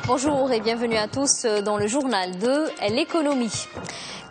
Bonjour et bienvenue à tous dans le journal de l'économie.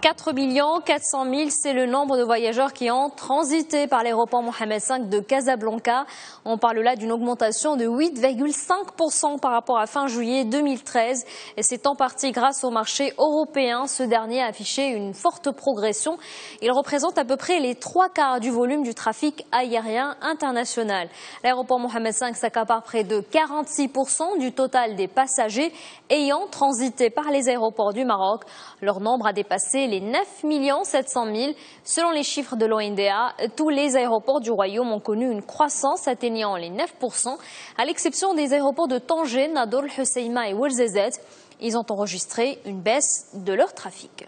4 400 000, c'est le nombre de voyageurs qui ont transité par l'aéroport Mohamed V de Casablanca. On parle là d'une augmentation de 8,5% par rapport à fin juillet 2013. Et c'est en partie grâce au marché européen. Ce dernier a affiché une forte progression. Il représente à peu près les 3/4 du volume du trafic aérien international. L'aéroport Mohamed V s'accapare près de 46% du total des passagers ayant transité par les aéroports du Maroc. Leur nombre a dépassé les 9 700 000. Selon les chiffres de l'ONDA, tous les aéroports du Royaume ont connu une croissance atteignant les 9%, à l'exception des aéroports de Tanger, Nador, Hoceima et Ouarzazate. Ils ont enregistré une baisse de leur trafic.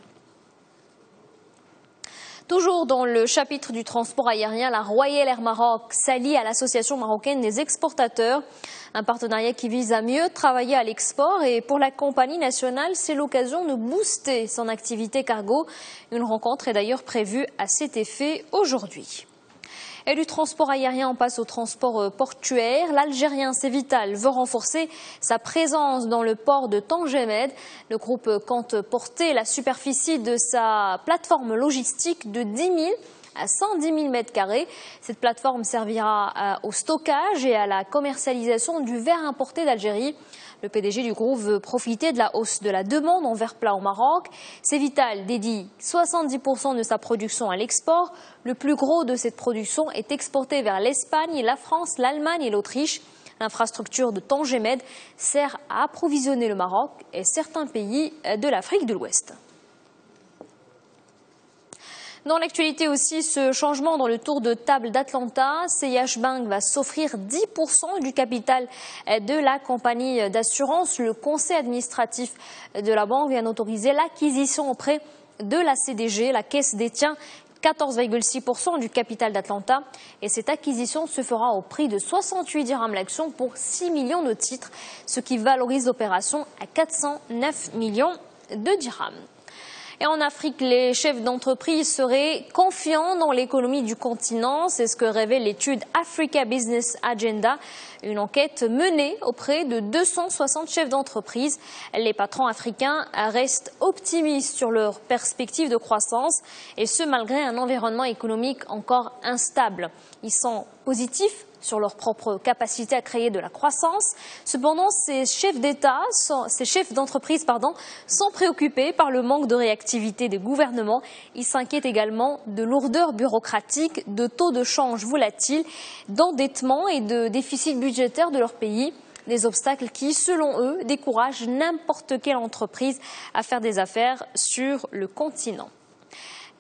Toujours dans le chapitre du transport aérien, la Royal Air Maroc s'allie à l'Association marocaine des exportateurs, un partenariat qui vise à mieux travailler à l'export et pour la compagnie nationale, c'est l'occasion de booster son activité cargo. Une rencontre est d'ailleurs prévue à cet effet aujourd'hui. Et du transport aérien, on passe au transport portuaire. L'Algérien Cevital veut renforcer sa présence dans le port de Tangemed. Le groupe compte porter la superficie de sa plateforme logistique de 10 000 à 110 000 m². Cette plateforme servira au stockage et à la commercialisation du verre importé d'Algérie. Le PDG du groupe veut profiter de la hausse de la demande en verre plat au Maroc. Cevital dédie 70% de sa production à l'export. Le plus gros de cette production est exporté vers l'Espagne, la France, l'Allemagne et l'Autriche. L'infrastructure de Tangemed sert à approvisionner le Maroc et certains pays de l'Afrique de l'Ouest. Dans l'actualité aussi, ce changement dans le tour de table d'Atlanta, CIH Bank va s'offrir 10% du capital de la compagnie d'assurance. Le conseil administratif de la banque vient d'autoriser l'acquisition auprès de la CDG. La caisse détient 14,6% du capital d'Atlanta et cette acquisition se fera au prix de 68 dirhams l'action pour 6 millions de titres, ce qui valorise l'opération à 409 millions de dirhams. Et en Afrique, les chefs d'entreprise seraient confiants dans l'économie du continent. C'est ce que révèle l'étude Africa Business Agenda, une enquête menée auprès de 260 chefs d'entreprise. Les patrons africains restent optimistes sur leurs perspectives de croissance, et ce malgré un environnement économique encore instable. Ils sont positifs sur leur propre capacité à créer de la croissance. Cependant, ces chefs d'entreprise sont préoccupés par le manque de réactivité des gouvernements. Ils s'inquiètent également de lourdeur bureaucratique, de taux de change volatiles, d'endettement et de déficit budgétaire de leur pays. Des obstacles qui, selon eux, découragent n'importe quelle entreprise à faire des affaires sur le continent.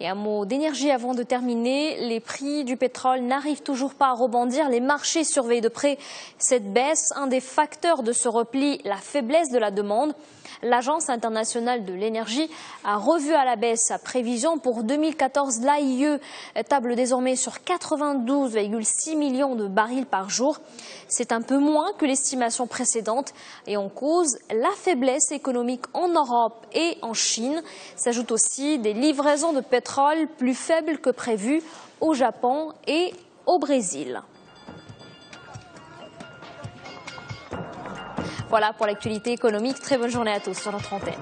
Et un mot d'énergie avant de terminer. Les prix du pétrole n'arrivent toujours pas à rebondir. Les marchés surveillent de près cette baisse. Un des facteurs de ce repli, la faiblesse de la demande. L'Agence internationale de l'énergie a revu à la baisse sa prévision pour 2014. L'AIE table désormais sur 92,6 millions de barils par jour. C'est un peu moins que l'estimation précédente et en cause la faiblesse économique en Europe et en Chine. S'ajoutent aussi des livraisons de pétrole plus faibles que prévu au Japon et au Brésil. Voilà pour l'actualité économique. Très bonne journée à tous sur notre antenne.